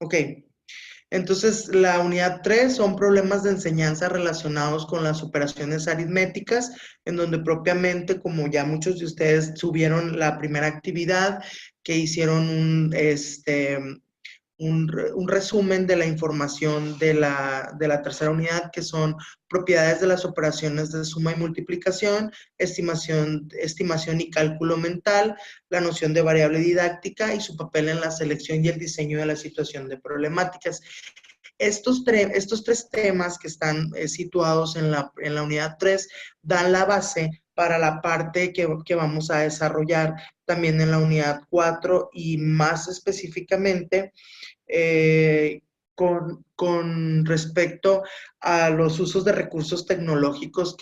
Ok. Entonces, la unidad 3 son problemas de enseñanza relacionados con las operaciones aritméticas, en donde propiamente, como ya muchos de ustedes subieron la primera actividad, que hicieron un resumen de la información de la tercera unidad, que son propiedades de las operaciones de suma y multiplicación, estimación y cálculo mental, la noción de variable didáctica y su papel en la selección y el diseño de la situación de problemáticas. Estos tres temas que están situados en la unidad 3 dan la base para la parte que vamos a desarrollar también en la unidad 4 y más específicamente con respecto a los usos de recursos tecnológicos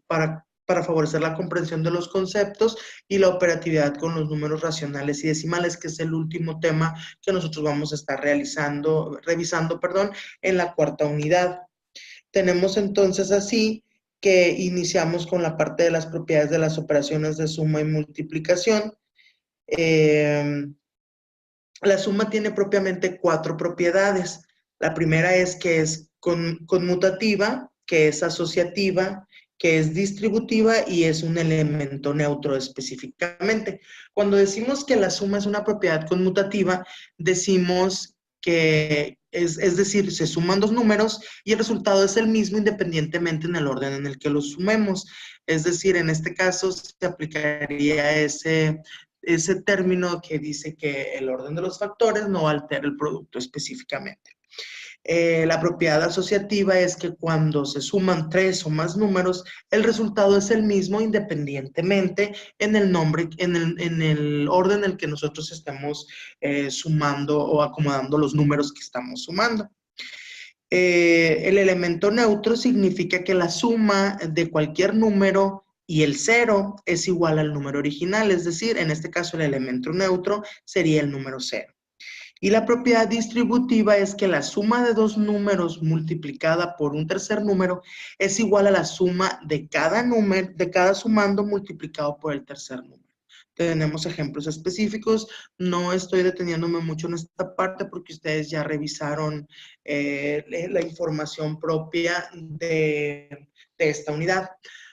para favorecer la comprensión de los conceptos y la operatividad con los números racionales y decimales, que es el último tema que nosotros vamos a estar revisando, en la cuarta unidad. Tenemos entonces así que iniciamos con la parte de las propiedades de las operaciones de suma y multiplicación. La suma tiene propiamente 4 propiedades. La primera es que es conmutativa, que es asociativa, que es distributiva y es un elemento neutro específicamente. Cuando decimos que la suma es una propiedad conmutativa, decimos que es decir, se suman dos números y el resultado es el mismo independientemente en el orden en el que los sumemos. Es decir, en este caso se aplicaría ese término que dice que el orden de los factores no altera el producto específicamente. La propiedad asociativa es que cuando se suman 3 o más números, el resultado es el mismo independientemente en el orden en el que nosotros estemos sumando o acomodando los números que estamos sumando. El elemento neutro significa que la suma de cualquier número y el cero es igual al número original, es decir, en este caso el elemento neutro sería el número 0. Y la propiedad distributiva es que la suma de dos números multiplicada por un tercer número es igual a la suma de cada sumando multiplicado por el tercer número. Tenemos ejemplos específicos. No estoy deteniéndome mucho en esta parte porque ustedes ya revisaron la información propia de esta unidad.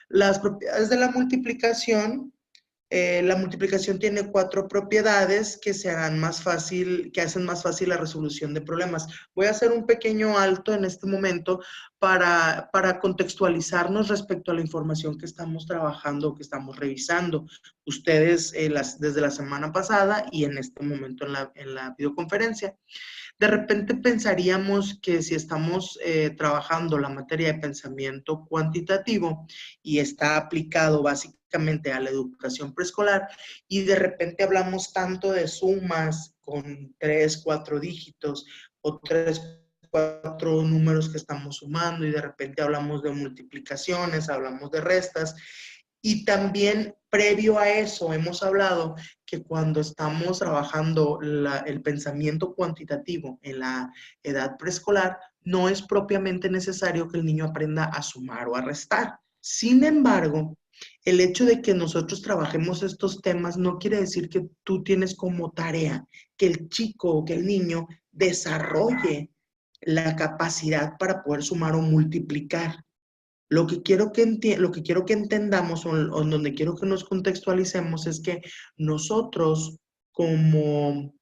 Las propiedades de la multiplicación tiene 4 propiedades que hacen más fácil la resolución de problemas. Voy a hacer un pequeño alto en este momento para contextualizarnos respecto a la información que estamos trabajando, que estamos revisando. Ustedes desde la semana pasada y en este momento en la videoconferencia. De repente pensaríamos que si estamos trabajando la materia de pensamiento cuantitativo y está aplicado básicamente a la educación preescolar y de repente hablamos tanto de sumas con 3, 4 dígitos o 3, 4 números que estamos sumando y de repente hablamos de multiplicaciones, hablamos de restas. Y también previo a eso hemos hablado que cuando estamos trabajando el pensamiento cuantitativo en la edad preescolar, no es propiamente necesario que el niño aprenda a sumar o a restar. Sin embargo, el hecho de que nosotros trabajemos estos temas no quiere decir que tú tienes como tarea que el chico o que el niño desarrolle la capacidad para poder sumar o multiplicar. Lo que quiero que entendamos o donde quiero que nos contextualicemos es que nosotros como,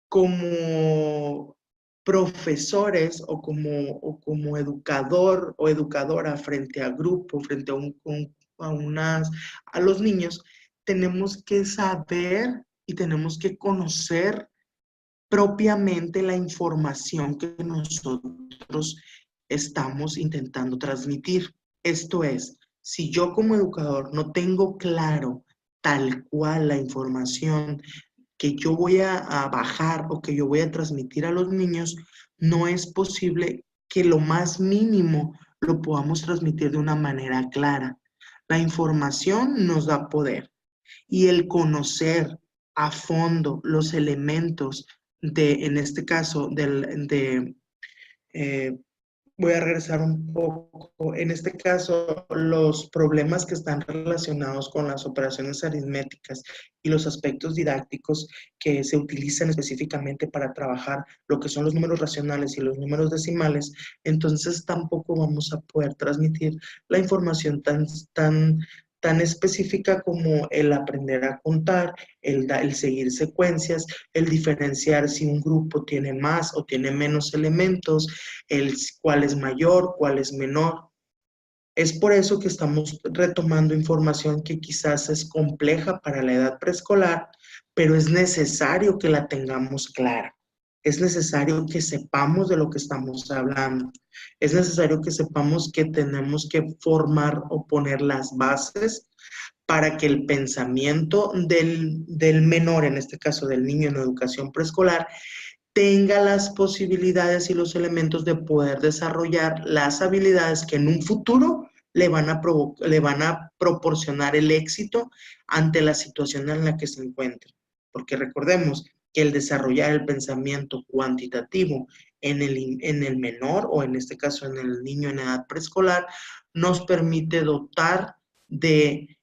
como profesores o como educador o educadora frente a grupo, frente a los niños, tenemos que saber y tenemos que conocer propiamente la información que nosotros estamos intentando transmitir. Esto es, si yo como educador no tengo claro tal cual la información que yo voy a bajar o que yo voy a transmitir a los niños, no es posible que lo más mínimo lo podamos transmitir de una manera clara. La información nos da poder y el conocer a fondo los elementos en este caso, eh, voy a regresar un poco. En este caso, los problemas que están relacionados con las operaciones aritméticas y los aspectos didácticos que se utilizan específicamente para trabajar lo que son los números racionales y los números decimales, entonces tampoco vamos a poder transmitir la información tan específica como el aprender a contar, el seguir secuencias, el diferenciar si un grupo tiene más o tiene menos elementos, el cuál es mayor, cuál es menor. Es por eso que estamos retomando información que quizás es compleja para la edad preescolar, pero es necesario que la tengamos clara. Es necesario que sepamos de lo que estamos hablando. Es necesario que sepamos que tenemos que formar o poner las bases para que el pensamiento del menor, en este caso del niño en educación preescolar, tenga las posibilidades y los elementos de poder desarrollar las habilidades que en un futuro le van a proporcionar el éxito ante la situación en la que se encuentre. Porque recordemos que el desarrollar el pensamiento cuantitativo en el menor, o en este caso en el niño en edad preescolar, nos permite dotar de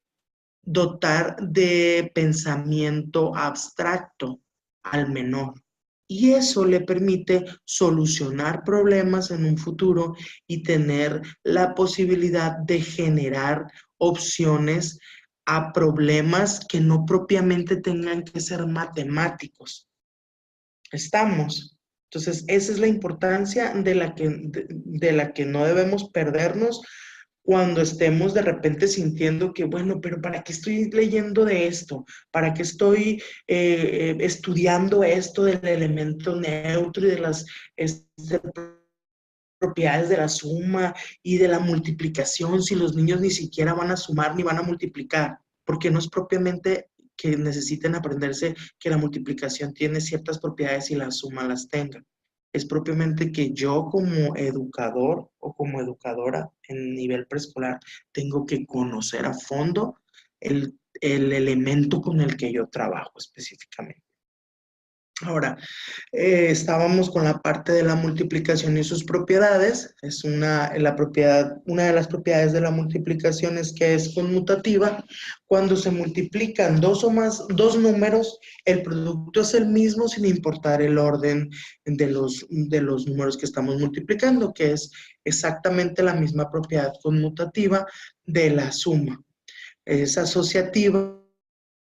pensamiento abstracto al menor. Y eso le permite solucionar problemas en un futuro y tener la posibilidad de generar opciones a problemas que no propiamente tengan que ser matemáticos. ¿Estamos? Entonces, esa es la importancia de la que no debemos perdernos cuando estemos de repente sintiendo que, bueno, pero ¿para qué estoy leyendo de esto? ¿Para qué estoy estudiando esto del elemento neutro y de las propiedades de la suma y de la multiplicación si los niños ni siquiera van a sumar ni van a multiplicar? Porque no es propiamente que necesiten aprenderse que la multiplicación tiene ciertas propiedades y la suma las tenga. Es propiamente que yo como educador o como educadora en nivel preescolar tengo que conocer a fondo el elemento con el que yo trabajo específicamente. Ahora, estábamos con la parte de la multiplicación y sus propiedades. Una de las propiedades de la multiplicación es que es conmutativa. Cuando se multiplican dos números, el producto es el mismo sin importar el orden de los números que estamos multiplicando, que es exactamente la misma propiedad conmutativa de la suma. Es asociativa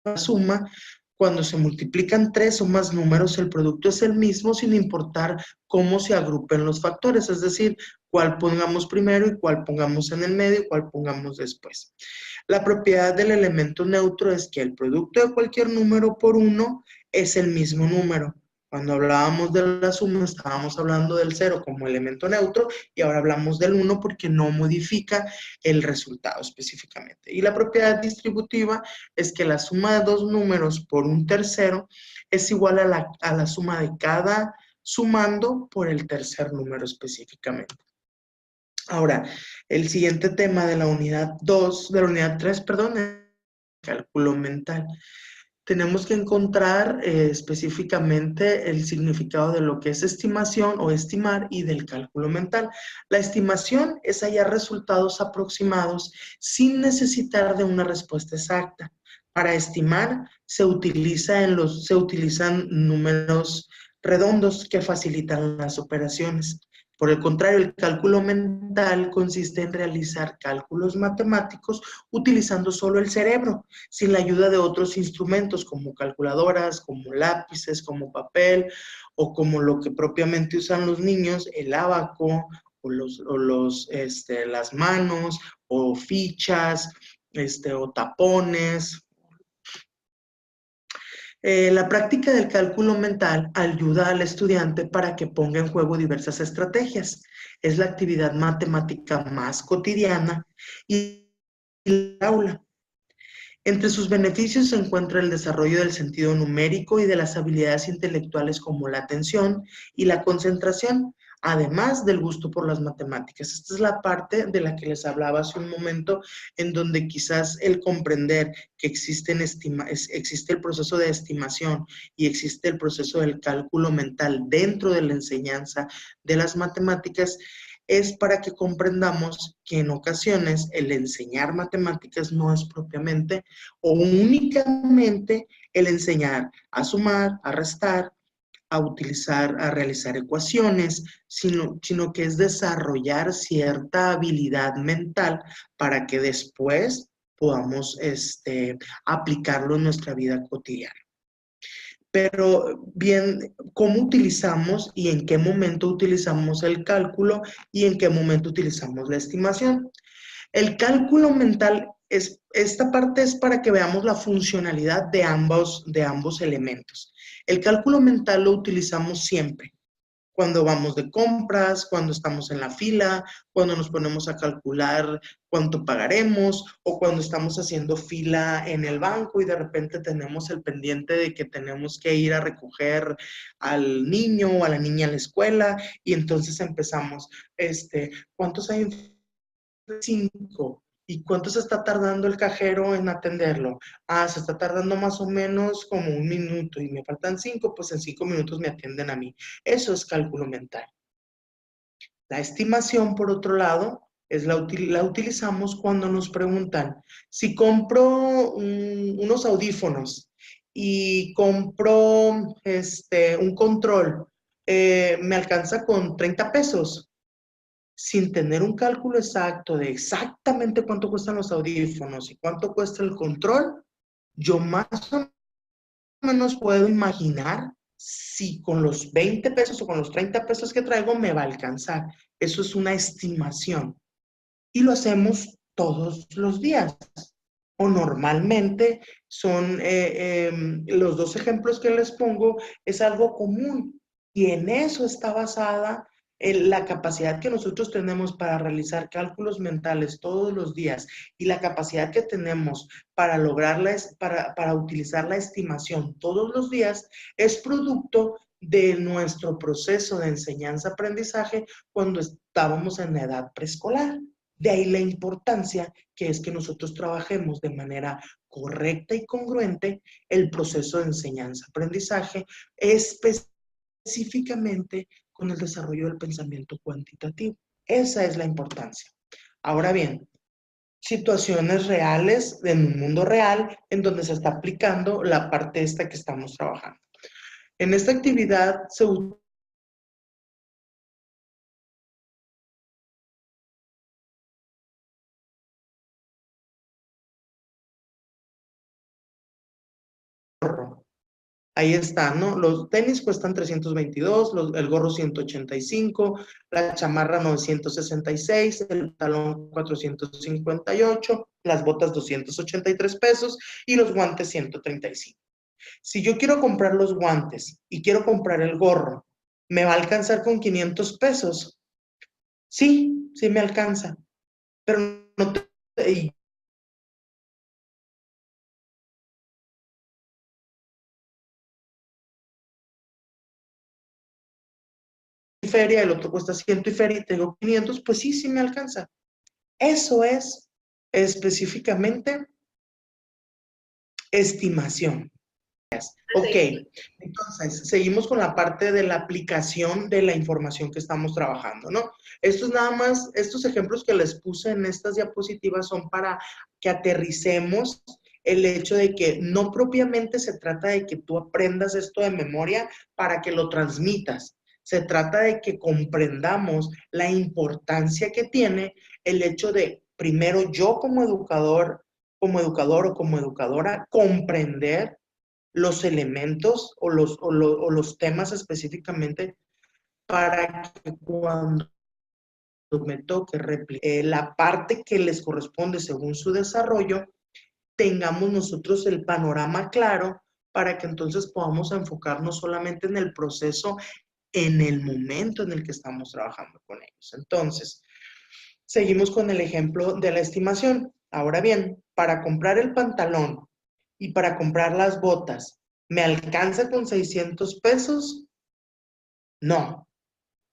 a la suma. Cuando se multiplican tres o más números, el producto es el mismo sin importar cómo se agrupen los factores, es decir, cuál pongamos primero y cuál pongamos en el medio y cuál pongamos después. La propiedad del elemento neutro es que el producto de cualquier número por uno es el mismo número. Cuando hablábamos de la suma, estábamos hablando del 0 como elemento neutro y ahora hablamos del 1 porque no modifica el resultado específicamente. Y la propiedad distributiva es que la suma de dos números por un tercero es igual a la suma de cada sumando por el tercer número específicamente. Ahora, el siguiente tema de la unidad 3, perdón, es cálculo mental. Tenemos que encontrar específicamente el significado de lo que es estimación o estimar y del cálculo mental. La estimación es hallar resultados aproximados sin necesitar de una respuesta exacta. Para estimar se utilizan números redondos que facilitan las operaciones. Por el contrario, el cálculo mental consiste en realizar cálculos matemáticos utilizando solo el cerebro, sin la ayuda de otros instrumentos como calculadoras, como lápices, como papel o como lo que propiamente usan los niños, el ábaco o las manos o fichas o tapones. La práctica del cálculo mental ayuda al estudiante para que ponga en juego diversas estrategias. Es la actividad matemática más cotidiana y el aula. Entre sus beneficios se encuentra el desarrollo del sentido numérico y de las habilidades intelectuales como la atención y la concentración, además del gusto por las matemáticas. Esta es la parte de la que les hablaba hace un momento, en donde quizás el comprender que existe el proceso de estimación y existe el proceso del cálculo mental dentro de la enseñanza de las matemáticas es para que comprendamos que en ocasiones el enseñar matemáticas no es propiamente o únicamente el enseñar a sumar, a restar, a utilizar, a realizar ecuaciones, sino que es desarrollar cierta habilidad mental para que después podamos aplicarlo en nuestra vida cotidiana. Pero bien, ¿cómo utilizamos y en qué momento utilizamos el cálculo y en qué momento utilizamos la estimación? El cálculo mental esta parte es para que veamos la funcionalidad de ambos elementos. El cálculo mental lo utilizamos siempre, cuando vamos de compras, cuando estamos en la fila, cuando nos ponemos a calcular cuánto pagaremos o cuando estamos haciendo fila en el banco y de repente tenemos el pendiente de que tenemos que ir a recoger al niño o a la niña a la escuela y entonces empezamos, ¿cuántos hay en 5? ¿Y cuánto se está tardando el cajero en atenderlo? Ah, se está tardando más o menos como 1 minuto y me faltan 5, pues en 5 minutos me atienden a mí. Eso es cálculo mental. La estimación, por otro lado, la utilizamos cuando nos preguntan, si compro unos audífonos y compro un control, ¿me alcanza con 30 pesos? Sin tener un cálculo exacto de exactamente cuánto cuestan los audífonos y cuánto cuesta el control, yo más o menos puedo imaginar si con los 20 pesos o con los 30 pesos que traigo me va a alcanzar. Eso es una estimación. Y lo hacemos todos los días. O normalmente son los dos ejemplos que les pongo, es algo común. Y en eso está basada la capacidad que nosotros tenemos para realizar cálculos mentales todos los días y la capacidad que tenemos para para utilizar la estimación todos los días es producto de nuestro proceso de enseñanza-aprendizaje cuando estábamos en la edad preescolar. De ahí la importancia que es que nosotros trabajemos de manera correcta y congruente el proceso de enseñanza-aprendizaje, específicamente con el desarrollo del pensamiento cuantitativo. Esa es la importancia. Ahora bien, situaciones reales en un mundo real en donde se está aplicando la parte esta que estamos trabajando. En esta actividad se ahí está, ¿no? Los tenis cuestan 322, el gorro 185, la chamarra 966, el talón 458, las botas 283 pesos y los guantes 135. Si yo quiero comprar los guantes y quiero comprar el gorro, ¿me va a alcanzar con 500 pesos? Sí, sí me alcanza, pero no te, feria, el otro cuesta 100 y feria y tengo 500, pues sí, sí me alcanza. Eso es específicamente estimación. Ok, entonces seguimos con la parte de la aplicación de la información que estamos trabajando, ¿no? Estos nada más, estos ejemplos que les puse en estas diapositivas son para que aterricemos el hecho de que no propiamente se trata de que tú aprendas esto de memoria para que lo transmitas. Se trata de que comprendamos la importancia que tiene el hecho de, primero, yo como educador o como educadora, comprender los elementos o los temas específicamente para que cuando me toque la parte que les corresponde según su desarrollo, tengamos nosotros el panorama claro para que entonces podamos enfocarnos solamente en el proceso, en el momento en el que estamos trabajando con ellos. Entonces, seguimos con el ejemplo de la estimación. Ahora bien, para comprar el pantalón y para comprar las botas, ¿me alcanza con 600 pesos? No,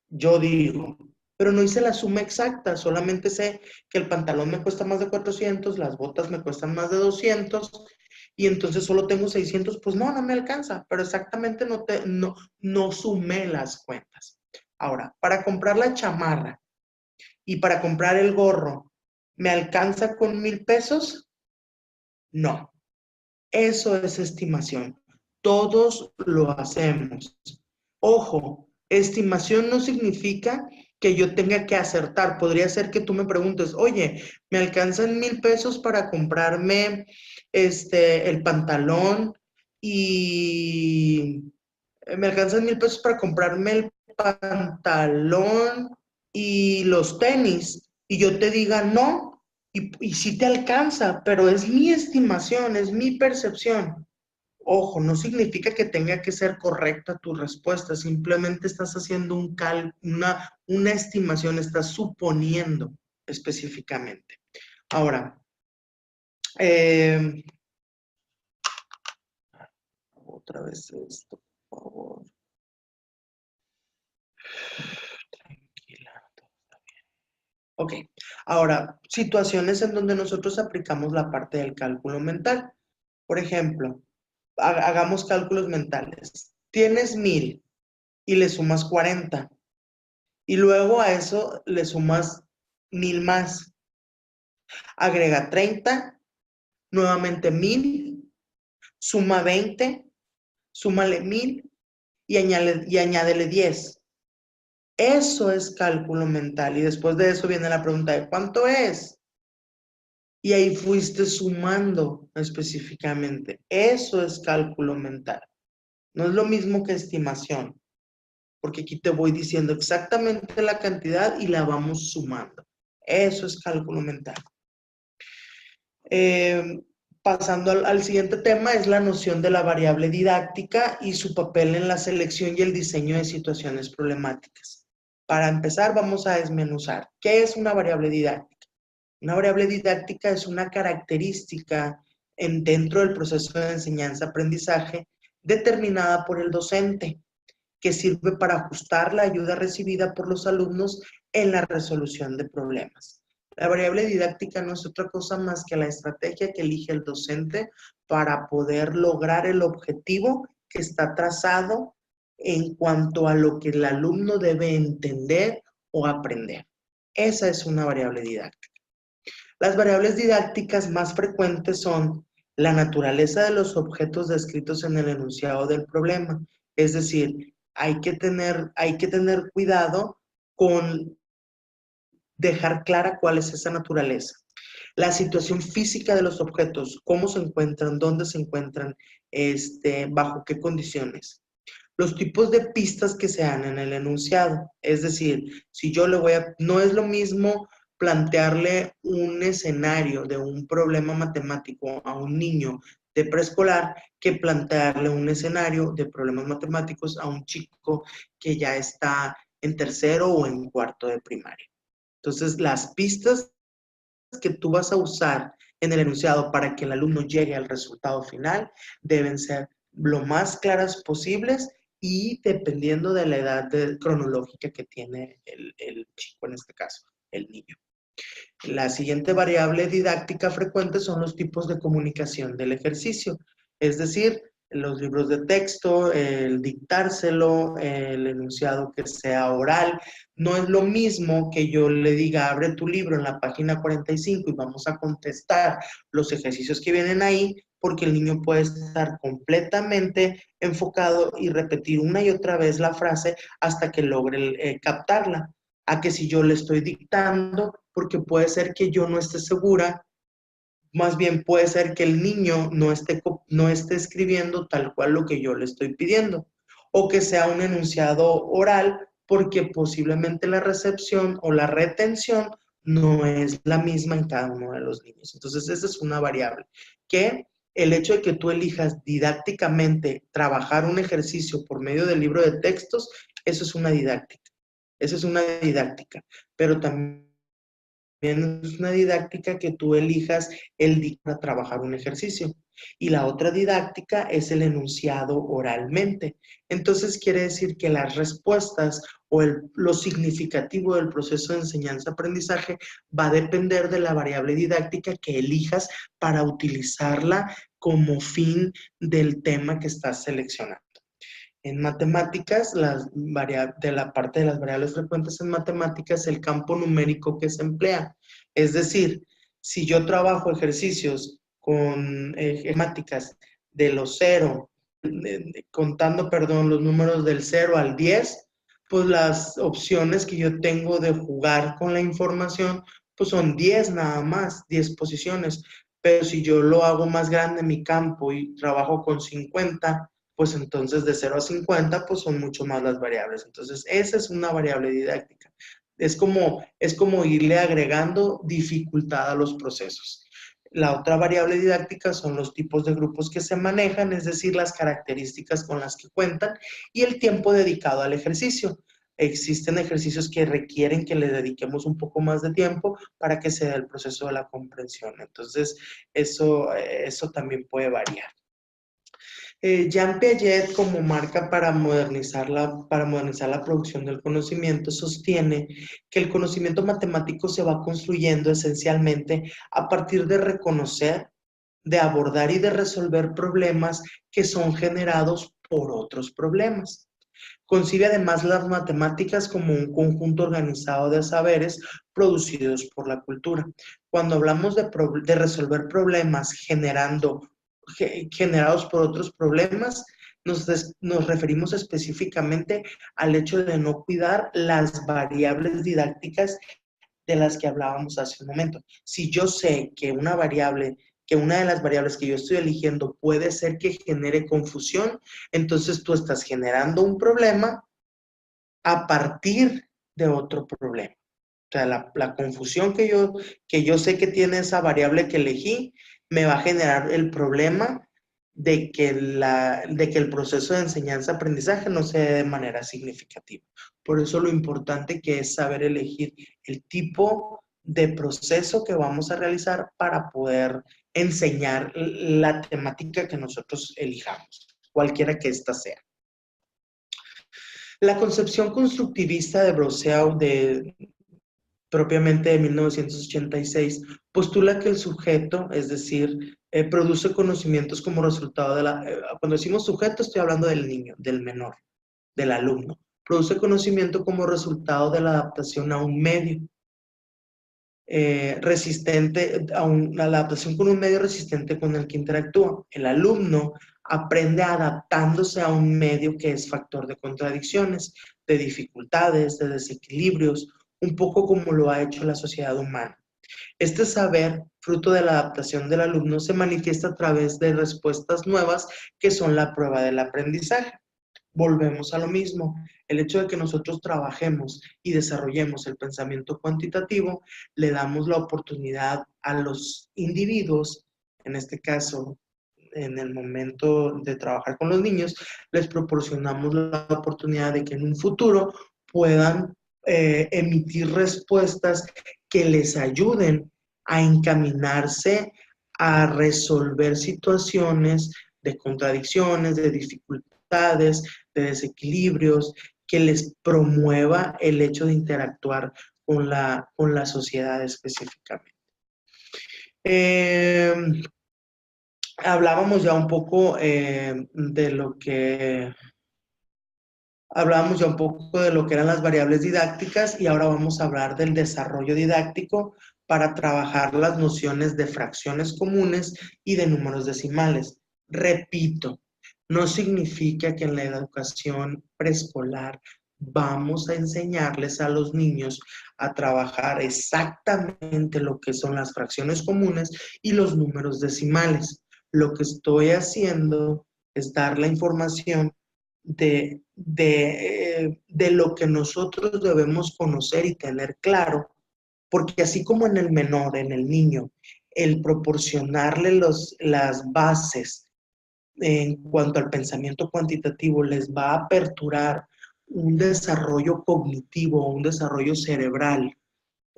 yo digo, pero no hice la suma exacta, solamente sé que el pantalón me cuesta más de 400, las botas me cuestan más de 200 y entonces solo tengo 600, pues no, no me alcanza, pero exactamente no sumé las cuentas. Ahora, para comprar la chamarra, y para comprar el gorro, ¿me alcanza con 1,000 pesos? No, eso es estimación. Todos lo hacemos. Ojo, estimación no significa que yo tenga que acertar. Podría ser que tú me preguntes, oye, ¿me alcanzan 1,000 pesos para comprarme el pantalón y me alcanzan 1,000 pesos para comprarme el pantalón y los tenis? Y yo te diga no, y sí te alcanza, pero es mi estimación, es mi percepción. Ojo, no significa que tenga que ser correcta tu respuesta, simplemente estás haciendo una estimación, estás suponiendo específicamente. Ahora, otra vez esto, por favor. Tranquila, todo está bien. Ok, ahora, situaciones en donde nosotros aplicamos la parte del cálculo mental. Por ejemplo, hagamos cálculos mentales. Tienes 1,000 y le sumas 40. Y luego a eso le sumas 1,000 más. Agrega 30, nuevamente 1,000, suma 20, súmale 1,000 y añádele 10. Eso es cálculo mental. Y después de eso viene la pregunta de ¿cuánto es? Y ahí fuiste sumando específicamente. Eso es cálculo mental. No es lo mismo que estimación, porque aquí te voy diciendo exactamente la cantidad y la vamos sumando. Eso es cálculo mental. Pasando al siguiente tema es la noción de la variable didáctica y su papel en la selección y el diseño de situaciones problemáticas. Para empezar, vamos a desmenuzar. ¿Qué es una variable didáctica? Una variable didáctica es una característica dentro del proceso de enseñanza-aprendizaje determinada por el docente, que sirve para ajustar la ayuda recibida por los alumnos en la resolución de problemas. La variable didáctica no es otra cosa más que la estrategia que elige el docente para poder lograr el objetivo que está trazado en cuanto a lo que el alumno debe entender o aprender. Esa es una variable didáctica. Las variables didácticas más frecuentes son la naturaleza de los objetos descritos en el enunciado del problema. Es decir, hay que tener cuidado con dejar clara cuál es esa naturaleza. La situación física de los objetos, cómo se encuentran, dónde se encuentran, bajo qué condiciones. Los tipos de pistas que se dan en el enunciado. Es decir, si yo no es lo mismo plantearle un escenario de un problema matemático a un niño de preescolar que plantearle un escenario de problemas matemáticos a un chico que ya está en tercero o en cuarto de primaria. Entonces, las pistas que tú vas a usar en el enunciado para que el alumno llegue al resultado final deben ser lo más claras posibles y dependiendo de la edad cronológica que tiene el chico, en este caso, el niño. La siguiente variable didáctica frecuente son los tipos de comunicación del ejercicio, es decir, los libros de texto, el dictárselo, el enunciado que sea oral. No es lo mismo que yo le diga, abre tu libro en la página 45 y vamos a contestar los ejercicios que vienen ahí, porque el niño puede estar completamente enfocado y repetir una y otra vez la frase hasta que logre captarla. A que si yo le estoy dictando, porque puede ser que yo no esté segura, más bien puede ser que el niño no esté escribiendo tal cual lo que yo le estoy pidiendo, o que sea un enunciado oral, porque posiblemente la recepción o la retención no es la misma en cada uno de los niños. Entonces, esa es una variable que el hecho de que tú elijas didácticamente trabajar un ejercicio por medio del libro de textos, eso es una didáctica. Esa es una didáctica, pero también es una didáctica que tú elijas el día para trabajar un ejercicio. Y la otra didáctica es el enunciado oralmente. Entonces quiere decir que las respuestas o lo significativo del proceso de enseñanza-aprendizaje va a depender de la variable didáctica que elijas para utilizarla como fin del tema que estás seleccionando. En matemáticas, de la parte de las variables frecuentes en matemáticas, el campo numérico que se emplea. Es decir, si yo trabajo ejercicios con matemáticas de los 0, contando, perdón, los números del 0 al 10, pues las opciones que yo tengo de jugar con la información, pues son 10 nada más, 10 posiciones. Pero si yo lo hago más grande mi campo y trabajo con 50, pues entonces de 0 a 50, pues son mucho más las variables. Entonces, esa es una variable didáctica. Es como irle agregando dificultad a los procesos. La otra variable didáctica son los tipos de grupos que se manejan, es decir, las características con las que cuentan y el tiempo dedicado al ejercicio. Existen ejercicios que requieren que le dediquemos un poco más de tiempo para que se dé el proceso de la comprensión. Entonces, eso también puede variar. Jean Piaget, como marca para modernizar la producción del conocimiento, sostiene que el conocimiento matemático se va construyendo esencialmente a partir de reconocer, de abordar y de resolver problemas que son generados por otros problemas. Concibe además las matemáticas como un conjunto organizado de saberes producidos por la cultura. Cuando hablamos de resolver problemas generados por otros problemas, nos referimos específicamente al hecho de no cuidar las variables didácticas de las que hablábamos hace un momento. Si yo sé que una de las variables que yo estoy eligiendo puede ser que genere confusión, entonces tú estás generando un problema a partir de otro problema. O sea, la confusión que yo sé que tiene esa variable que elegí, me va a generar el problema de que el proceso de enseñanza-aprendizaje no se dé de manera significativa. Por eso lo importante que es saber elegir el tipo de proceso que vamos a realizar para poder enseñar la temática que nosotros elijamos, cualquiera que ésta sea. La concepción constructivista de Brousseau, propiamente de 1986, postula que el sujeto, es decir, produce conocimientos como resultado cuando decimos sujeto, estoy hablando del niño, del menor, del alumno. Produce conocimiento como resultado de la adaptación a un medio a la adaptación con un medio resistente con el que interactúa. El alumno aprende adaptándose a un medio que es factor de contradicciones, de dificultades, de desequilibrios, un poco como lo ha hecho la sociedad humana. Este saber, fruto de la adaptación del alumno, se manifiesta a través de respuestas nuevas que son la prueba del aprendizaje. Volvemos a lo mismo. El hecho de que nosotros trabajemos y desarrollemos el pensamiento cuantitativo, le damos la oportunidad a los individuos, en este caso, en el momento de trabajar con los niños, les proporcionamos la oportunidad de que en un futuro puedan emitir respuestas que les ayuden a encaminarse a resolver situaciones de contradicciones, de dificultades, de desequilibrios, que les promueva el hecho de interactuar con la sociedad específicamente. Hablábamos ya un poco de lo que eran las variables didácticas y ahora vamos a hablar del desarrollo didáctico para trabajar las nociones de fracciones comunes y de números decimales. Repito, no significa que en la educación preescolar vamos a enseñarles a los niños a trabajar exactamente lo que son las fracciones comunes y los números decimales. Lo que estoy haciendo es dar la información de lo que nosotros debemos conocer y tener claro, porque así como en el menor, en el niño, el proporcionarle las bases en cuanto al pensamiento cuantitativo les va a aperturar un desarrollo cognitivo, un desarrollo cerebral,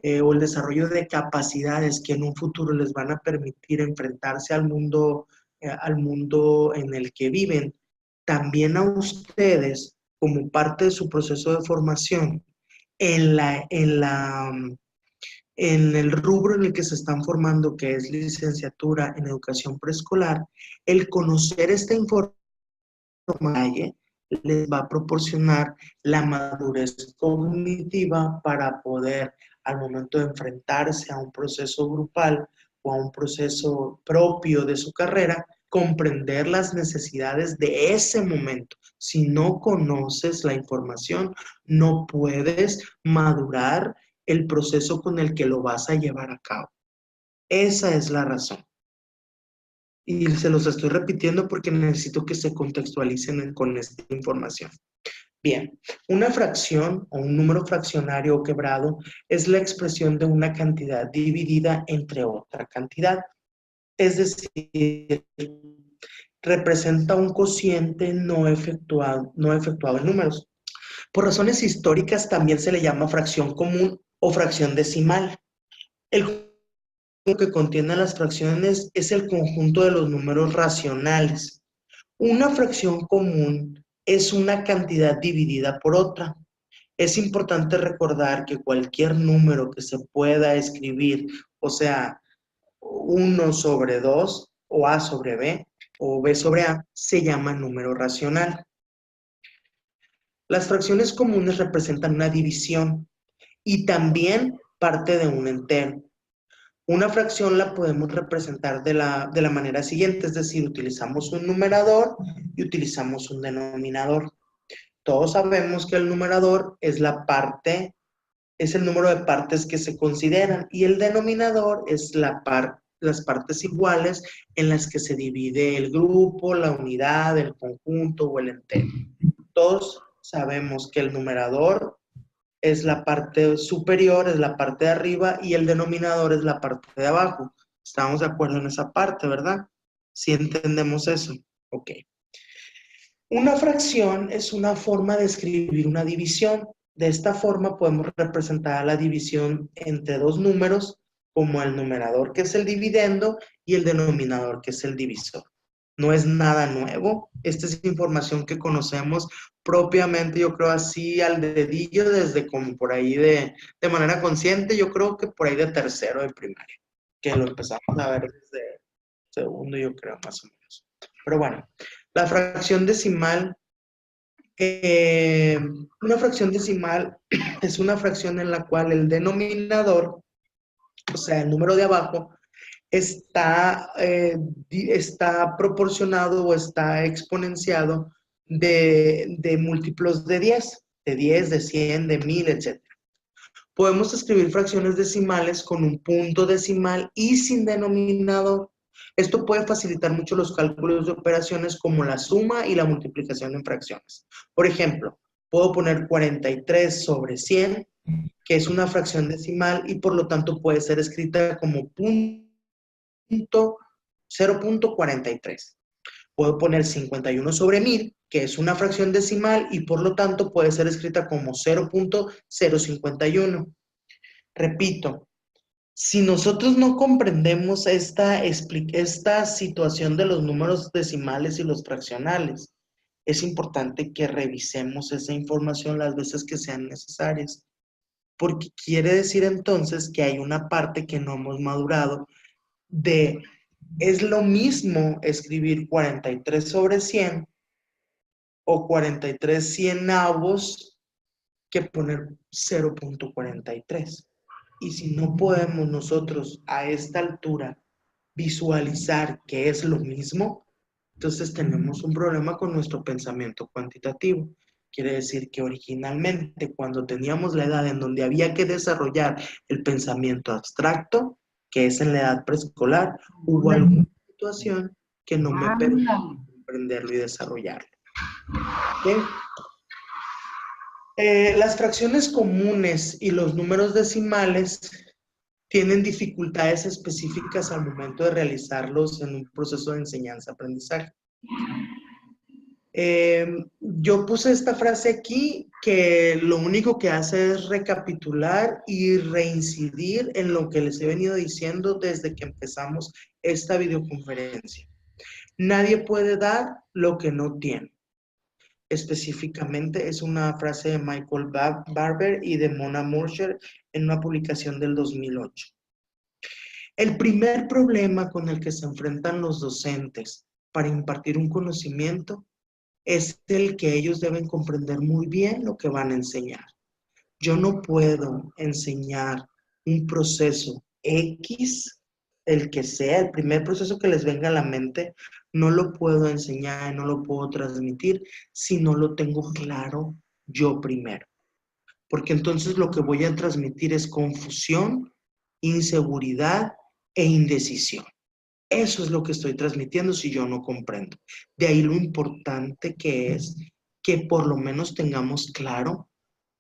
o el desarrollo de capacidades que en un futuro les van a permitir enfrentarse al mundo en el que viven, también a ustedes, como parte de su proceso de formación, en el rubro en el que se están formando, que es licenciatura en educación preescolar, el conocer esta información les va a proporcionar la madurez cognitiva para poder, al momento de enfrentarse a un proceso grupal o a un proceso propio de su carrera, comprender las necesidades de ese momento. Si no conoces la información, no puedes madurar el proceso con el que lo vas a llevar a cabo. Esa es la razón. Y se los estoy repitiendo porque necesito que se contextualicen con esta información. Bien, una fracción o un número fraccionario o quebrado es la expresión de una cantidad dividida entre otra cantidad. Es decir, representa un cociente no efectuado en números. Por razones históricas también se le llama fracción común o fracción decimal. El que contiene las fracciones es el conjunto de los números racionales. Una fracción común es una cantidad dividida por otra. Es importante recordar que cualquier número que se pueda escribir, o sea, 1 sobre 2 o A sobre B o B sobre A, se llama número racional. Las fracciones comunes representan una división y también parte de un entero. Una fracción la podemos representar de la manera siguiente, es decir, utilizamos un numerador y utilizamos un denominador. Todos sabemos que el numerador es es el número de partes que se consideran y el denominador es las partes iguales en las que se divide el grupo, la unidad, el conjunto o el entero. Todos sabemos que el numerador es la parte superior, es la parte de arriba y el denominador es la parte de abajo. Estamos de acuerdo en esa parte, ¿verdad? ¿Sí entendemos eso? Ok. Una fracción es una forma de escribir una división. De esta forma podemos representar la división entre dos números, como el numerador, que es el dividendo, y el denominador, que es el divisor. No es nada nuevo. Esta es información que conocemos propiamente, yo creo así al dedillo, desde como por ahí de manera consciente, yo creo que por ahí de tercero de primaria, que lo empezamos a ver desde segundo, yo creo, más o menos. Pero bueno, la fracción decimal, una fracción decimal es una fracción en la cual el denominador, o sea, el número de abajo, está proporcionado o está exponenciado de múltiplos de 10, de 100, de 1000, etc. Podemos escribir fracciones decimales con un punto decimal y sin denominador. Esto puede facilitar mucho los cálculos de operaciones como la suma y la multiplicación en fracciones. Por ejemplo, puedo poner 43 sobre 100, que es una fracción decimal y por lo tanto puede ser escrita como 0.43. Puedo poner 51 sobre 1000, que es una fracción decimal y por lo tanto puede ser escrita como 0.051. Repito, si nosotros no comprendemos esta situación de los números decimales y los fraccionales, es importante que revisemos esa información las veces que sean necesarias, porque quiere decir entonces que hay una parte que no hemos madurado es lo mismo escribir 43 sobre 100 o 43 cienavos que poner 0.43. Y si no podemos nosotros a esta altura visualizar que es lo mismo, entonces tenemos un problema con nuestro pensamiento cuantitativo. Quiere decir que originalmente, cuando teníamos la edad en donde había que desarrollar el pensamiento abstracto, que es en la edad preescolar, hubo alguna situación que no me permitió comprenderlo y desarrollarlo. ¿Okay? Las fracciones comunes y los números decimales tienen dificultades específicas al momento de realizarlos en un proceso de enseñanza-aprendizaje. Yo puse esta frase aquí que lo único que hace es recapitular y reincidir en lo que les he venido diciendo desde que empezamos esta videoconferencia. Nadie puede dar lo que no tiene. Específicamente es una frase de Michael Barber y de Mona Murcher en una publicación del 2008. El primer problema con el que se enfrentan los docentes para impartir un conocimiento es el que ellos deben comprender muy bien lo que van a enseñar. Yo no puedo enseñar un proceso X, el que sea, el primer proceso que les venga a la mente, no lo puedo enseñar, no lo puedo transmitir si no lo tengo claro yo primero. Porque entonces lo que voy a transmitir es confusión, inseguridad e indecisión. Eso es lo que estoy transmitiendo si yo no comprendo. De ahí lo importante que es que por lo menos tengamos claro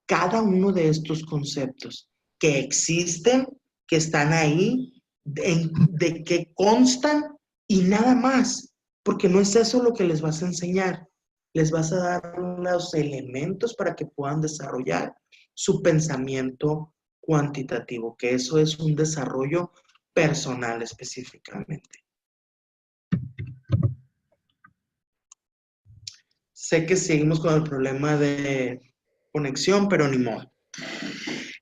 cada uno de estos conceptos que existen, que están ahí, de qué constan y nada más, porque no es eso lo que les vas a enseñar. Les vas a dar los elementos para que puedan desarrollar su pensamiento cuantitativo, que eso es un desarrollo personal específicamente. Sé que seguimos con el problema de conexión, pero ni modo.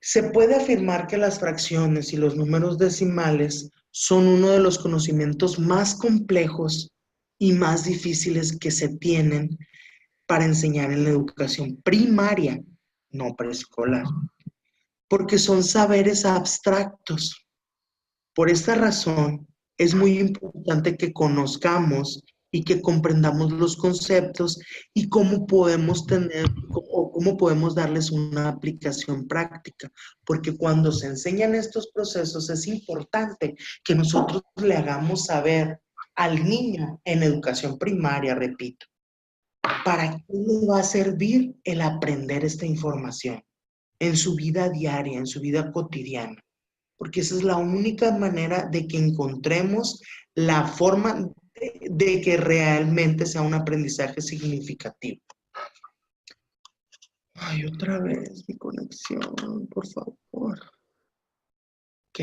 Se puede afirmar que las fracciones y los números decimales son uno de los conocimientos más complejos y más difíciles que se tienen para enseñar en la educación primaria, no preescolar, porque son saberes abstractos. Por esta razón, es muy importante que conozcamos y que comprendamos los conceptos y cómo podemos tener o cómo podemos darles una aplicación práctica, porque cuando se enseñan estos procesos es importante que nosotros le hagamos saber al niño en educación primaria, repito, ¿para qué le va a servir el aprender esta información en su vida diaria, en su vida cotidiana? Porque esa es la única manera de que encontremos la forma de que realmente sea un aprendizaje significativo. Ay, otra vez mi conexión, por favor. Ok.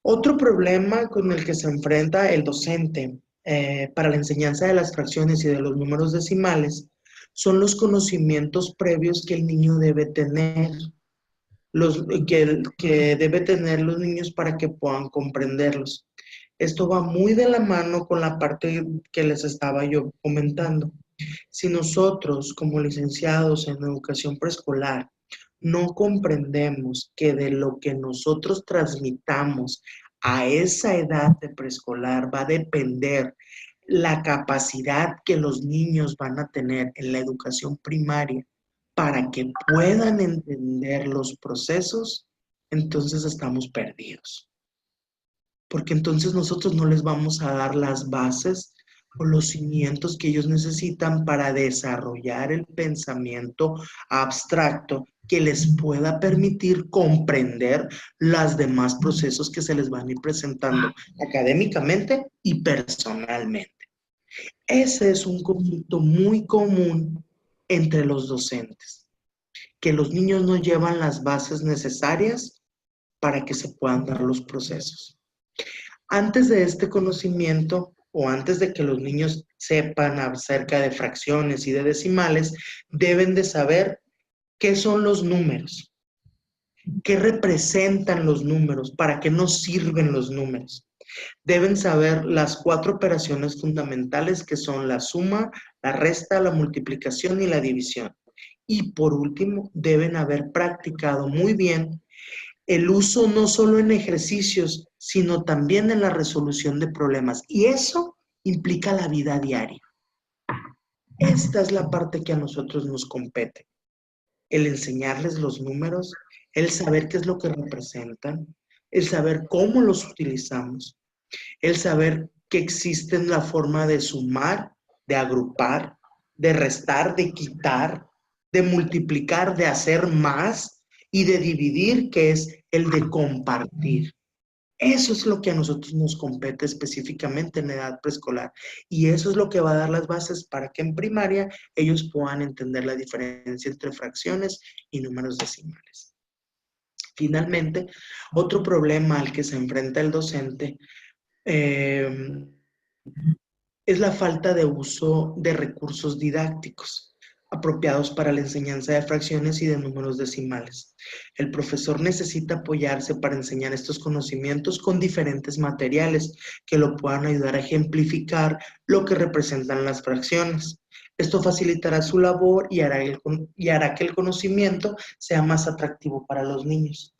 Otro problema con el que se enfrenta el docente para la enseñanza de las fracciones y de los números decimales son los conocimientos previos que el niño debe tener. Que debe tener los niños para que puedan comprenderlos. Esto va muy de la mano con la parte que les estaba yo comentando. Si nosotros, como licenciados en educación preescolar, no comprendemos que de lo que nosotros transmitamos a esa edad de preescolar va a depender la capacidad que los niños van a tener en la educación primaria para que puedan entender los procesos, entonces estamos perdidos. Porque entonces nosotros no les vamos a dar las bases o los cimientos que ellos necesitan para desarrollar el pensamiento abstracto que les pueda permitir comprender los demás procesos que se les van a ir presentando académicamente y personalmente. Ese es un conflicto muy común entre los docentes, que los niños no llevan las bases necesarias para que se puedan dar los procesos. Antes de este conocimiento o antes de que los niños sepan acerca de fracciones y de decimales, deben de saber qué son los números, qué representan los números, para qué nos sirven los números. Deben saber las 4 operaciones fundamentales que son la suma, la resta, la multiplicación y la división. Y por último, deben haber practicado muy bien el uso no solo en ejercicios, sino también en la resolución de problemas. Y eso implica la vida diaria. Esta es la parte que a nosotros nos compete. El enseñarles los números, el saber qué es lo que representan, el saber cómo los utilizamos, el saber que existen la forma de sumar, de agrupar, de restar, de quitar, de multiplicar, de hacer más y de dividir, que es el de compartir. Eso es lo que a nosotros nos compete específicamente en la edad preescolar. Y eso es lo que va a dar las bases para que en primaria ellos puedan entender la diferencia entre fracciones y números decimales. Finalmente, otro problema al que se enfrenta el docente es la falta de uso de recursos didácticos. apropiados para la enseñanza de fracciones y de números decimales. El profesor necesita apoyarse para enseñar estos conocimientos con diferentes materiales que lo puedan ayudar a ejemplificar lo que representan las fracciones. Esto facilitará su labor y hará que el conocimiento sea más atractivo para los niños.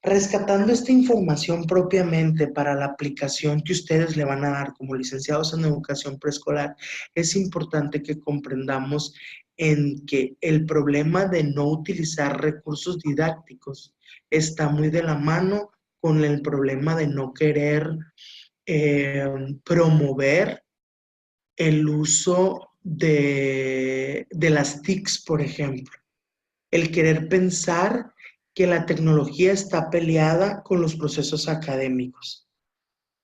Rescatando esta información propiamente para la aplicación que ustedes le van a dar como licenciados en educación preescolar, es importante que comprendamos en que el problema de no utilizar recursos didácticos está muy de la mano con el problema de no querer promover el uso de las TICs, por ejemplo. El querer pensar que la tecnología está peleada con los procesos académicos.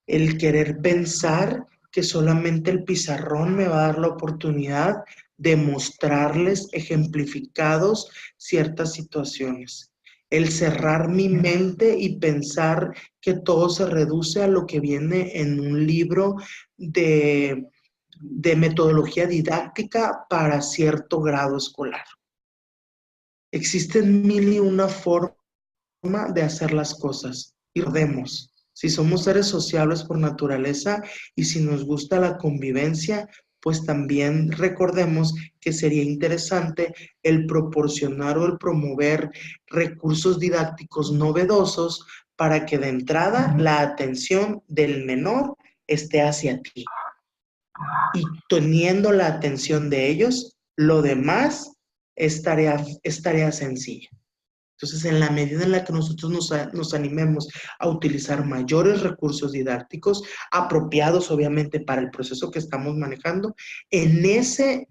El querer pensar que solamente el pizarrón me va a dar la oportunidad de mostrarles ejemplificados ciertas situaciones. El cerrar mi mente y pensar que todo se reduce a lo que viene en un libro de metodología didáctica para cierto grado escolar. Existen mil y una formas de hacer las cosas y recordemos, si somos seres sociables por naturaleza y si nos gusta la convivencia, pues también recordemos que sería interesante el proporcionar o el promover recursos didácticos novedosos para que de entrada la atención del menor esté hacia ti. Y teniendo la atención de ellos, lo demás es tarea sencilla. Entonces, en la medida en la que nosotros nos animemos a utilizar mayores recursos didácticos, apropiados obviamente para el proceso que estamos manejando, en ese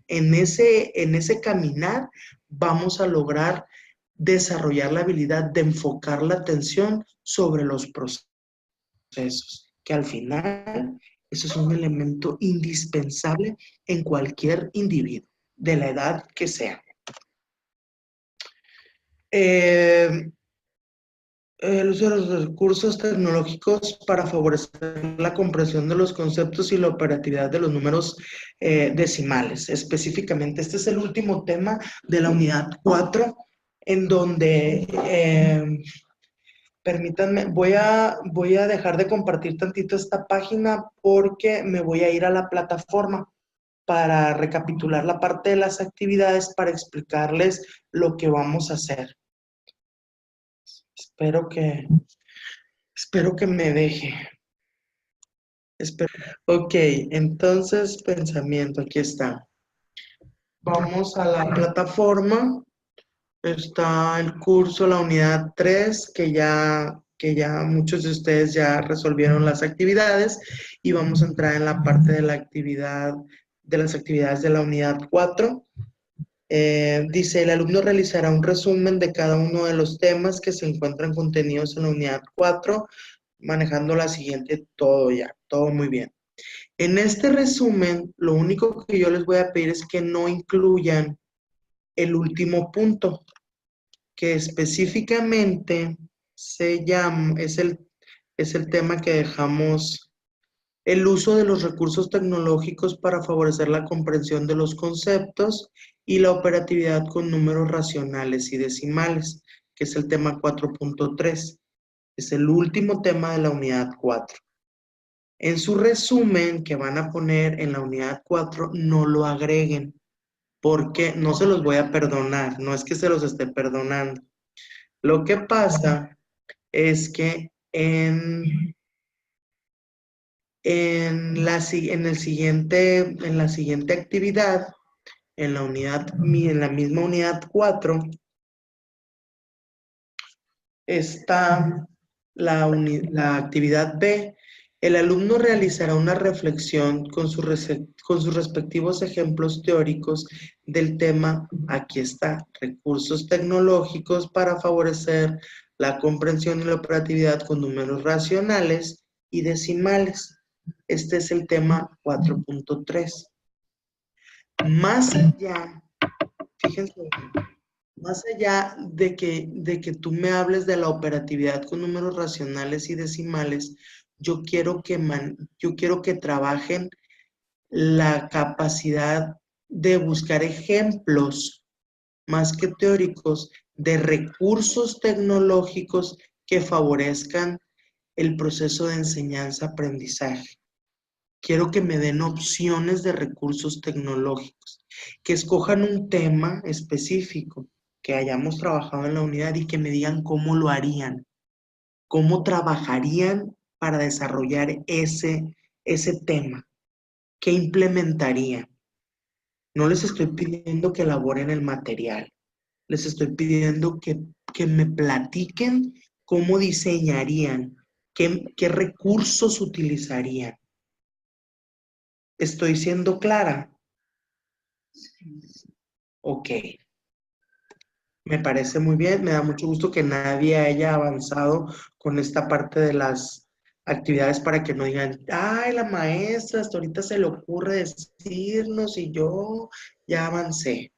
caminar vamos a lograr desarrollar la habilidad de enfocar la atención sobre los procesos, que al final eso es un elemento indispensable en cualquier individuo, de la edad que sea. El uso de los recursos tecnológicos para favorecer la comprensión de los conceptos y la operatividad de los números decimales. Específicamente, este es el último tema de la unidad 4, en donde, permítanme, voy a dejar de compartir tantito esta página porque me voy a ir a la plataforma para recapitular la parte de las actividades para explicarles lo que vamos a hacer. Espero que me deje. Ok, entonces pensamiento, aquí está. Vamos a la plataforma. Está el curso, la unidad 3, que ya muchos de ustedes ya resolvieron las actividades. Y vamos a entrar en la parte de la actividad, de las actividades de la unidad 4. Dice, el alumno realizará un resumen de cada uno de los temas que se encuentran contenidos en la unidad 4, manejando la siguiente, todo muy bien. En este resumen, lo único que yo les voy a pedir es que no incluyan el último punto, que específicamente se llama, es el tema que dejamos, el uso de los recursos tecnológicos para favorecer la comprensión de los conceptos y la operatividad con números racionales y decimales, que es el tema 4.3. Es el último tema de la unidad 4. En su resumen que van a poner en la unidad 4, no lo agreguen, porque no se los voy a perdonar, no es que se los esté perdonando. Lo que pasa es que en la siguiente actividad, en la misma unidad 4, está la actividad B. El alumno realizará una reflexión con sus respectivos ejemplos teóricos del tema, aquí está, recursos tecnológicos para favorecer la comprensión y la operatividad con números racionales y decimales. Este es el tema 4.3. Más allá, fíjense, más allá de que tú me hables de la operatividad con números racionales y decimales, yo quiero que trabajen la capacidad de buscar ejemplos más que teóricos de recursos tecnológicos que favorezcan el proceso de enseñanza-aprendizaje. Quiero que me den opciones de recursos tecnológicos, que escojan un tema específico que hayamos trabajado en la unidad y que me digan cómo lo harían, cómo trabajarían para desarrollar ese tema, qué implementarían. No les estoy pidiendo que elaboren el material, les estoy pidiendo que me platiquen cómo diseñarían, qué recursos utilizarían. ¿Estoy siendo clara? Ok, me parece muy bien, me da mucho gusto que nadie haya avanzado con esta parte de las actividades para que no digan, ay, la maestra hasta ahorita se le ocurre decirnos y yo ya avancé.